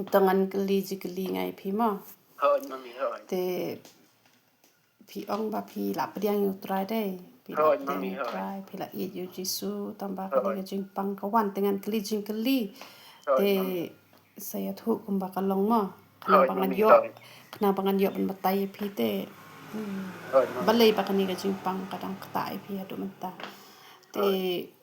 tangan geli ngai phi mo Hoi mami hoi. te phi ong ba phi la pediang yu try dai phi la Hoi pediang mami yu hoi. try phi la ye yu jisu tamba ka Hoi. ni jing pang ka wan dengan geli Hoi te mami. saya thu kum ba ka long mo Hoi mami hoi. kena bangan yo ban batai phi te Hoi mami. balai pa ka ni ka jing pang kadang kata phi adu menta te Hoi.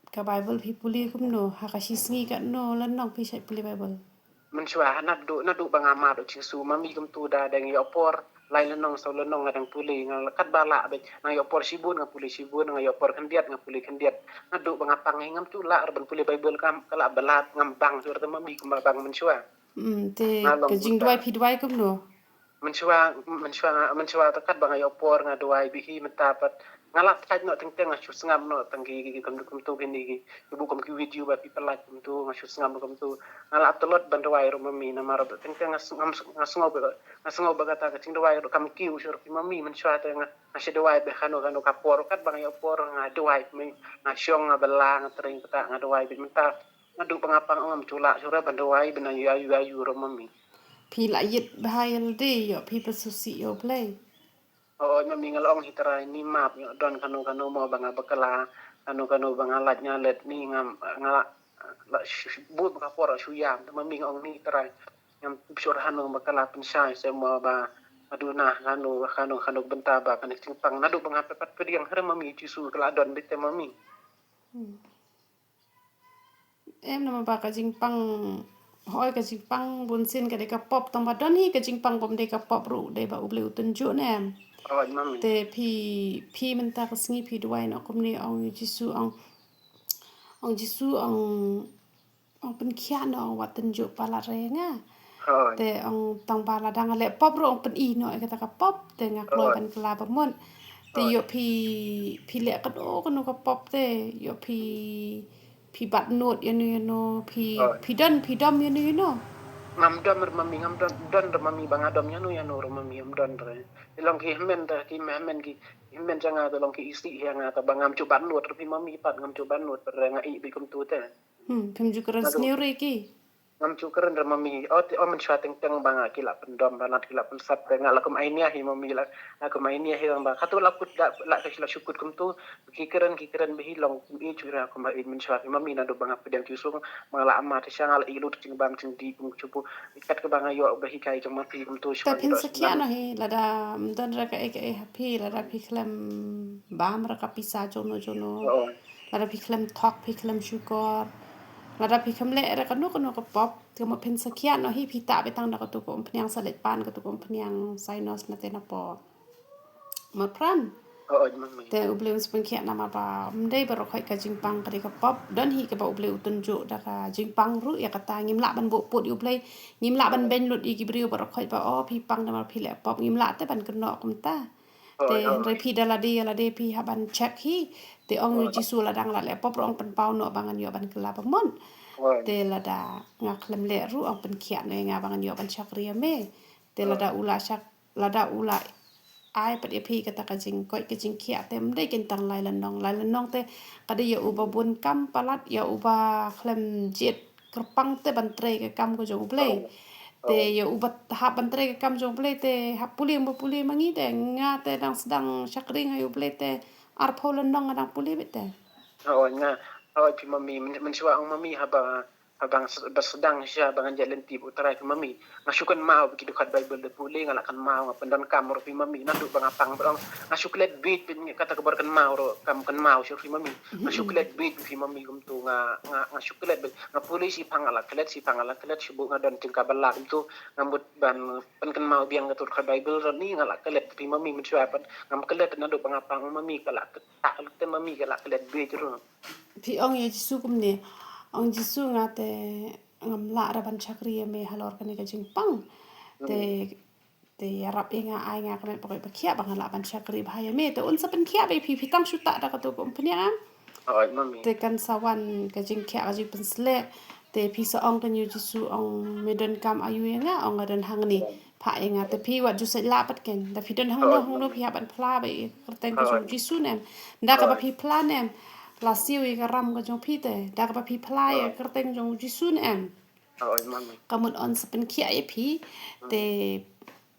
ka bible phi puli kum no ha ka sisngi ka no lan nong phi sai puli bible Menshwa nadu bangama do chisu mami kum tu da deng yo por lai lenong so lenong ngadang puli ngal kat bala be nang yo por sibun nang puli sibun nang yo por kendiat nang puli kendiat nadu bangapang ngam tu la ban puli bible kam kala balat ngam bang sur ta mami kum bang menshwa te ka ngalong jing buta duai phi duai kum no menshwa takat bang yo por ngaduai bihi mentapat ngalak kaj no teng teng asu ngam no tenggi kum tu gini ibu kum ki video ba people like kum tu asu ngam kum tu ngalak telot bandawai ro mami na maro teng teng ngasngo ba kata ka ting dawai ro kam ki usur ki mami menshwa ta ngasih dawai be khano kapor kat bang yo por ngadawai mi ngasyong ngabela ngatring kata ngadawai bi menta ngadu pangapang ngam cula sura bandawai bena ayu ro mami phi la yit bahayal de yo phi pa susi yo play Oo, mami ngalong hitara ni map yo don kanu mo banga bakala kanu banga lat nyalet ni ngala la bu baka pora shuyam mami ngong ni tara ngam bisur hanu bakala pensai semua ba aduna kanu benta ba kan simpang nadu banga pepat pediang hare mami cisu kala don de mami em nama ba ka jing pang hoi ka jing pang bun sin ka de ka pop tong ba don hi ka jing pang bom de ka pop ru de ba uble utun ju nem oh mami te phi men ta ka sngi phi duai no kum ni ong jisu ong pen khia no wat ten ju pala re nga oh te ong tang ba la dang le pop ro ong pen i no ka ta ka pop te nga kloi ban kla ba mon te yo phi le ka do ka no ka pop te yo phi bat not you know phi dom you know ngam don mami banga dom nyanu ya no mami don re long ki men ta ki men ki men janga to long ki isi yang ta bangam coban nuot pi mami pat ngam coban nuot per nga i bi kum tu te phem ju kran sneure ki ngam cu keren re mami men shwa teng teng banga ki la pendom banat ki la pensat nga la kum ainia hi mami la kum ainia hi bang khatu la kut la ka syukut kum tu ki keren bi long i cura kum ba men shwa mami na do banga pedang ki sung mangala amat syang i lut cing bang cing di kum cupu ikat ke banga yo ba hi kai jong mati kum tu ta shwa phen sakya no hi la da dan ra ka e phi la da phi klam bam ra ka pisa jono la da phi klam thok phi klam shukor la da phi klam le ra ka no ka pop ke ma phen sakya no hi phi ta be tang da ka tu ko phnyang salet pan ka tu ko phnyang sinus na te na po ma pran mami te uble uns pun kia nama ba mdei baro khoi ka jingpang ka de ka pop don hi ka ba uble utun jo da ka jingpang ru ya kata ngim la ban bo pot uble ngim la ban ben lut i gibriu baro khoi ba o phi pang da ma phi le pop ngim la te ban ka no kum ta te re phi da la de phi ha ban check hi te ong ji su la dang la le pop rong pan pau no bangan yo ban kala ba mon te la da nga klem le ru ong pen kia no nga bangan yo ban chakria me te la da ula chak la da ula ai pat e phi ka ta ka jing koi ka jing khia tem dei ken tang lai lan nong te ka de ya uba bun kam palat ya uba khlem jet kerpang te ban tre ka kam ko jong play te ya uba ha ban tre ka kam jong play te ha puli mangi te nga te dang sedang shakring ayu play te ar pho lan nong dang puli bete nga pi mami men shwa ang mami habang bersedang siya bangan jalan tibu terai pi mami ngasukan mau begitu kat bible de pule ngalakan mau pendan kamor pi mami nandu bangapang berong ngasuklet bit kata kabar kan mau ro kam kan mau sir pi mami ngasuklet bit pi mami gum tu ngasuklet ngapule si pangala klet si bu ngadan tingka balak itu ngambut ban pen kan mau biang ngatur kat bible ro ni ngalak klet pi mami men shwa pan ngam klet nandu bangapang mami kala tak te mami kala klet bit ro phi ong ye jisu kum ne ong jisu nga te ngam la ra ban chakri me halor ka ne ka jing pang te rap inga ai nga kame pakai pakia bang la ban chakri bahaya me te un sa pen kia be phi tang shuta da ka to kom pnya mami te kan sawan ka jing kia ka jing pen sle te phi sa ong kan yu jisu ong medon kam ayu nga ong dan hang ni pha nga te phi wat ju sa la pat ken da phi don hang no phi ban phla be kerteng ka jong jisu nem da ka ba phi phla nem la siu ka ram ka jong phi te da ka ba phi phla kerteng jong jisu nem Oi mami. Kamut on sepen kia phi te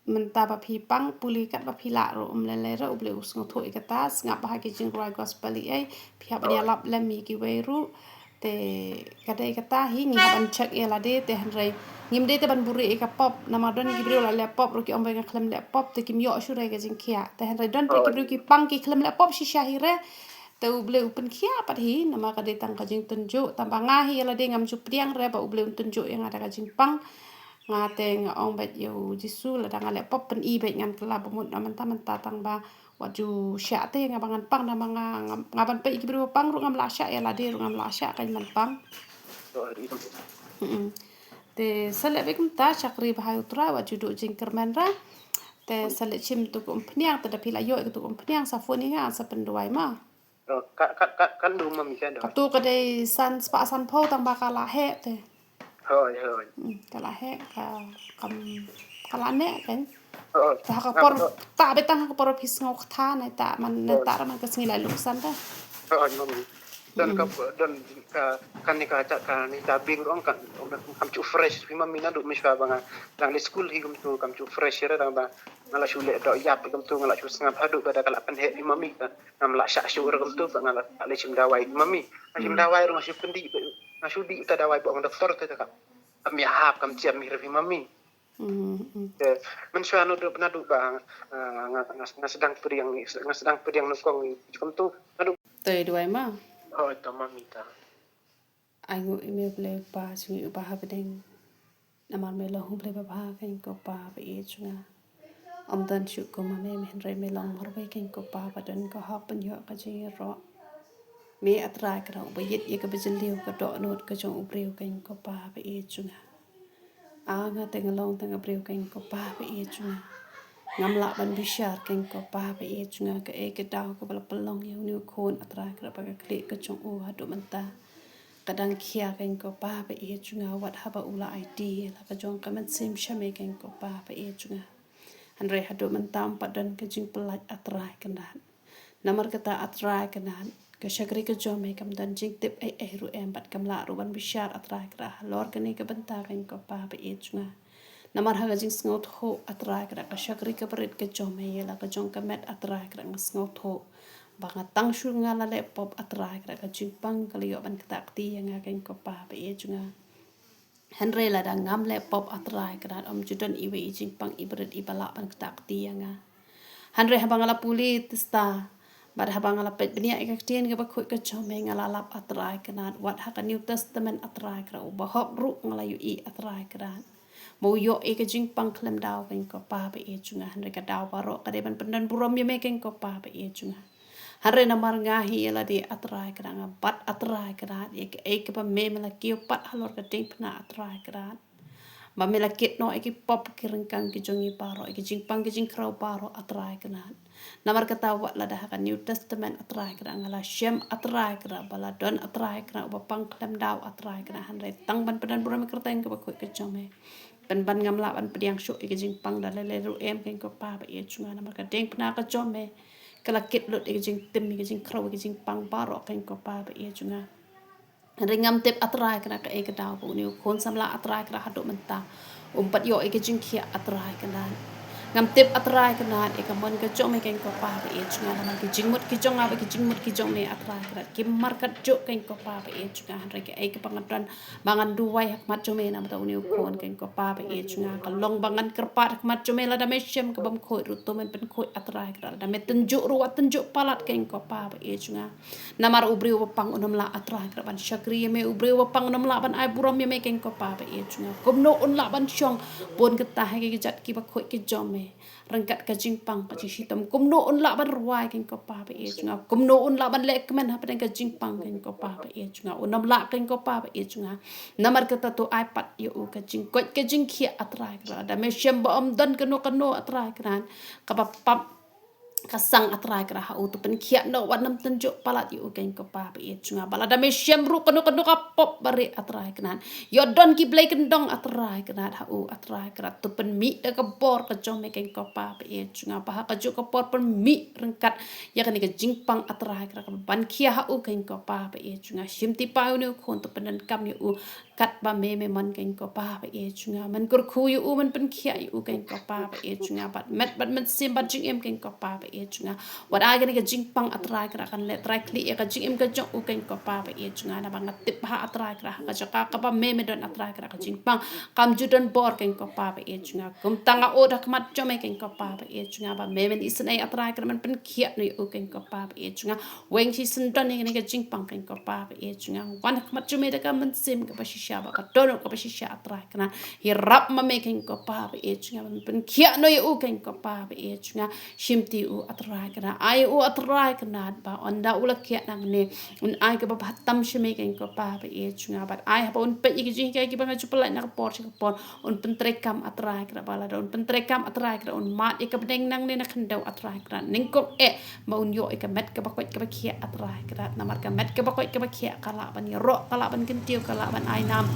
menta pa phi pang puli kat pa phi la ro lele ro ble usngo tho ikatas ngap ha ki jing roi gospel ai phi ha bania Oi. lap lem mi ki we ru te kadai kata hi ngi ban check e la de te han rei ngim de te ban buri e ka pop nama don ki brio la le pop ro ki ombe nga klem le pop te kim yo shu re ga jing kia te han rei don pe ki Oi. brio ki pang ki klem le pop shi sha hi re te uble upen kia pat hi nama ka de tang ka jing tunju tamba nga hi la de ngam chu priang re ba uble tunju yang ada ka jing pang nga te nga ong bet yo jisu la dang ale pop pen i bet ngan kala bumut na menta tang ba waju sya te nga bangan pang na mga ngaban pe ki brio pang ru ngam la sya ya la de ru ngam la sya kan man pang Oi. te sale be kum ta chakri bahai utra waju do jing kermen ra te sale chim tu kum pniang te da pila yo tu kum pniang sa foni nga sa penduai ma Kan du mami kan do. katu kadai san spa san po tang ba kala he te Oi. kala he ka kam kala ne kan Oi. ta ka por ta betang ka por pis ngok tha na ta man na ta man ka singi la luksan ta Oi mami. Dan kan ni ka ni tabing ong kan kam chu fresh pi mami na du miswa banga dang le school hi gum tu kam chu fresh ra dang ba ngala shule do yap gum tu ngala chu sangap hadu pada kala pen he pi mami ka ngam la sha shu gum tu ngala le chim dawai mami chim dawai ro masih pendi ngasu di ta dawai bong doktor ta ka kam ya hap kam ciam mi pi mami men swa no do na du bang sedang periang nukong gum tu adu toi duai ma oh ta mami ta ai ngu ime ble pa sungi pa ha bedeng namar me lo hum ble ba ba kan ko pa ba e chunga om dan shu ko ma me men re me long mar ba kan ko pa ba dan ko ha pen yo ka ji ro me atra ka ba yit ye ka ba jin liu ka do not ka jong ubreu kan ko pa ba e chunga a nga te ngalong te ngabreu kan ko pa ba e chunga ngam la ban bi shar kan ko pa ba e chunga ka e ka daw ko bala pelong yo ni khon atra ka ba ka kle ka jong o ha do man ta kadang kia kan ko pa ba e chunga wat haba ula id la ka jong ka man sim shame kan ko pa ba e chunga han re hadu man tam pa dan ka jing pelat atrai kanan namar kata atrai kanan ka shakri ka jom me kam dan jing tip ai ru em bat kam la ru ban bishar atrai kra lor ka ne ka banta kan ko pa ba e chunga namar ha jing sngot ho atrai kra ka shakri ka berit ka jom me la ka jong ka met atrai kra sngot ho banga tang shu nga la le pop atrai kra ka jing pang ka liyo ban kta ti nga kan ko pa ba e chunga Henry la da ngam le pop atrai kra om judan iwe jing pang ibret ibala ban kta ti nga Henry habang ala puli tista bar habang ala pet benia ikatien ka ba khoi ka chome ngala lap atrai kra wat ha ka new testament atrai kra ba hok ru ngala yu i atrai kra mo yo e ka jing pang klem daw kan ko pa ba e chunga Henry ka daw baro ka de ban pendan burom ye me kan ko pa ba e chunga Hare namar ngahi ela di atrai kra nga bat atrai kra e ke pa me mela kio pat halor ka ting pna atrai kra ma mela kit no e ki pop ki rengkang ki jongi paro e ki jing pang ki jing krau paro atrai kra namar kata wa la dah ka new testament atrai kra ngala shem atrai kra bala don atrai kra ba pang klem daw atrai kra han re tang ban padan buram kerteng ka ba khoi ka chome ban ban ngam la ban pediang shu e ki jing pang da le ru em ken ko pa ba e chunga namar ka ting pna ka chome kala kit lut e jing tim e jing crow e jing pang baro kan ko pa ba e chunga ringam tip atrai kana ka e ka daw bu ni khon samla atrai kra hadu menta umpat yo e jing khia atrai kana ngam tip atrai kana e ka mon ka chom e kan ko pa ba e chunga na ki jing mut ki jong aba ki jing mut ki jong ne atrai kra ki markat jo kan ko pa ba e chunga re ka e ka pangatran bangan duwai hak mat chome na mata uni khon kan ko pa ba e chunga ka long bangan kerpat hak mat chome la da me shem ka bam khoi ru to men pen khoi atrai kra da me tunjuk ru wat tunjuk palat kan ko pa ba e chunga namar ubri wa pang unam la atrai kra ban shakri me ubri wa pang unam la ban ai buram me kan ko pa ba e chunga komno un la ban chong pon ka ta ki jat ki ba khoi ki jom me rangkat ka jing pang ka chi hitam komno un la ban ruai kan ko pa ba e chunga komno un la ban le kemen ha pen ka jing pang kan ko pa ba e chunga unam la kan ko pa ba e chunga namar kata tu iPad yo ka jing ko ka jing khia atrai kra da me shem ba om dan kano atrai kran ka ba pap kasang atrai kra ha utu pen khia no wanam tunjuk palat yu kan ko pa ba e chunga bala da me shem ru kano ka pop bare atrai kran yo don ki blai kendong atrai kra ha u atrai kra tu pen mi da ka bor ka jom me kan ko pa ba e chunga pa ha ka ju ka por pen mi rengkat ya kan ka jingpang atrai kra ka ban khia ha u kan ko pa ba e chunga shim ti pa nu khon tu pen kam yu kat ba me man ken ko pa ba e chunga man kur khu yu man pen khia yu ken ko pa ba e chunga bat man sim bat jing em ken ko pa ba e chunga wat a ga jing pang atrai kra kan le trai kli e ka jing em ka jong u ken ko pa ba e chunga na bang tip ha atrai kra ka jaka ka ba me don atrai kra ka jing pang kam ju don bor ken ko pa ba e chunga kum tanga o dak mat jo me ken ko pa ba e chunga ba me men isne atrai kra man pen khia no yu ken ko pa ba e chunga weng chi sun don ni ka jing pang ken ko pa ba e chunga wan mat jo me da ka man sim ka ba shisha ba ka don ka ba shisha atrai kana hi rap ma me ken ko pa ba e chunga man pen khia no yu ken ko pa ba e chunga shimti u atrai kana ai u atrai kana ba onda ula khia nang ne un ai ka ba tam shime ken ko pa ba e chunga ba ai ha un pe ki jing ka ki ba chu pala na por chi por un pen trekam atrai kana bala un pen trekam atrai kana un mat e ka deng nang ne na khandau atrai kana ning ko e ma un yo e ka met ka ba ko ka ba khia atrai kana na mar ka met ka ba ko ka ba khia kala ban ni ro kala ban kin tiu kala ban ai nam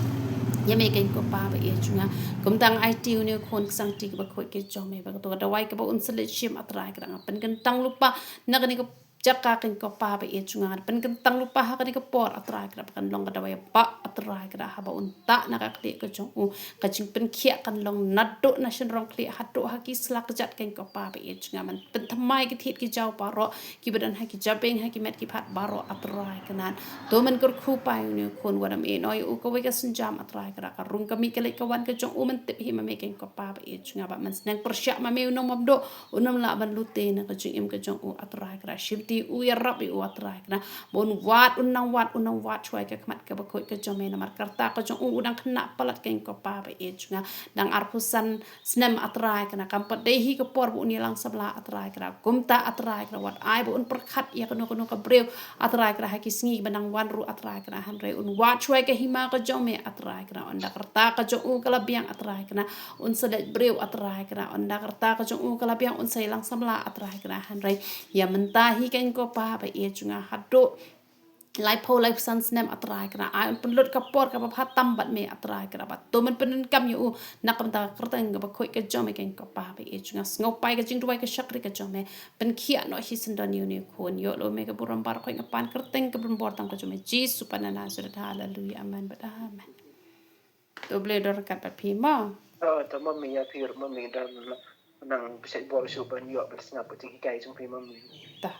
ya me ken ko pa ba e chunga kum tang ai tiu ne khon sang ti ba khoi ke chom me ba to da wai ka ba un sele shim atrai kana pen kan tang lupa na ka ni ko jaka ken ko pa ba e chunga pen kan tang lupa ha ka ni ko por atrai kana kan long ka da wai pa atrai kana ha ba un ta na ka kli ka chong u ka ching pen khia kan long nat do na shin rong kli ha do ha ki slak jat ken ko pa ba e chunga man pen thamai ki thit ki jaw pa ro ki badan ha ki japeng ha ki met ki phat ba ro atrai kana to man kur khu pa ne khon wa e noi u ko we ka sun jam atrai kana ka rung ka mi ka le ka wan ka chong u man tip hi ma me ken ko pa ba e chunga ba man snang persya ma me no mom do unam la ban lu te na ka ching im ka chong u atrai kana shimti u ya rap u atrai kana bon wat unang wat chwai ka kmat ka ba khoi ka chong me na mar karta ka chong u dang khna palat ken ko pa ba e chunga dang arpusan snem atrai kana kam pa dei hi ka por bu ni lang sabla atrai kana kumta atrai kana wat ai bu un perkhat ya kono ka breu atrai kana ha ki sngi banang wan ru atrai kana han re un wat chwai ka hima ka chong me atrai kana onda karta ka chong u kala biang atrai kana un sedet breu atrai kana onda karta ka chong u kala biang un sai lang sabla atrai kana han re ya menta hi ken ko pa ba e chunga hado lai po lai san snem atrai kana ai un penlut ka por ka phat tam bat me atrai kana bat to man pen kam yu nak kam ta kertang ka ba khoi ka jom ken ko pa ba e chunga sngo pai ka jing tuai ka shakri ka jom me pen khia no hi sin don yu ni khon yo lo me ka buram bar khoi ka pan kerteng ka brum bor tam ka jom me ji supanana surat haleluya amen bat amen to ble dor kat pa phi ma to mami ya pir mami dan nang bisa bor su ban yo bal snap ti kai chung pi mami ta